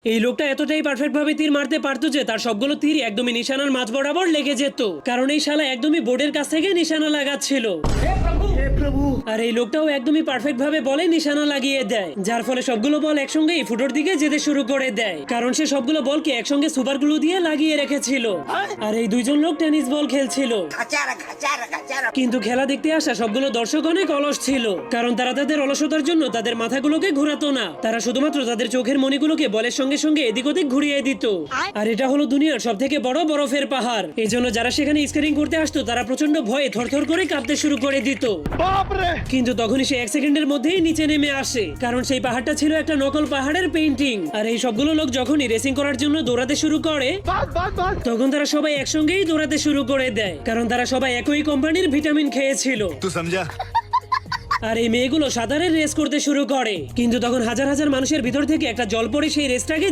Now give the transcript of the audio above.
এই লোকটা এতটাই পারফেক্ট ভাবে তীর মারতে পারতো যে তার সবগুলো তীর একদমই নিশানার মাঝ বরাবর লেগে যেত, কারণ এই শালা একদমই বোর্ডের কাছ থেকে নিশানা লাগাচ্ছিল। আর এই লোকটাও একদমই পারফেক্ট ভাবে বলে নিশানা লাগিয়ে দেয়, যার ফলে সবগুলো বল একসঙ্গেই ফুটোর দিকে যেতে শুরু করে দেয়, কারণ সে সবগুলো বলকে একসঙ্গে সুপার গ্লু দিয়ে লাগিয়ে রেখেছিল। আর এই দুইজন লোক টেনিস বল খেলছিল, কিন্তু খেলা দেখতে আসা সবগুলো দর্শক অনেক অলস ছিল, কারণ তারা তাদের অলসতার জন্য তাদের মাথাগুলোকে ঘোরাতো না, তারা শুধুমাত্র তাদের চোখের মণিগুলোকে বলের সঙ্গে সঙ্গে এদিক ওদিক ঘুরিয়ে দিত। আর এটা হলো দুনিয়ার সব থেকে বড় বরফের পাহাড়, এই জন্য যারা সেখানে স্কেটিং করতে আসতো তারা প্রচন্ড ভয়ে থরথর করে কাঁপতে শুরু করে দিত। কিন্তু তখনই সে 1 সেকেন্ডের মধ্যেই নিচে নেমে আসে, কারণ সেই পাহাড়টা ছিল একটা নকল পাহাড়ের পেইন্টিং। আর এই সবগুলো লোক যখনই রেসিং করার জন্য দৌড়াতে শুরু করে তখন তারা সবাই একসঙ্গেই দৌড়াতে শুরু করে দেয়, কারণ তারা সবাই একই কোম্পানির ভিটামিন খেয়েছিল। আর এই মেয়েগুলো সাঁতারের রেস করতে শুরু করে, কিন্তু তখন হাজার হাজার মানুষের ভিতর থেকে একটা জলপরি সেই রেসটাকে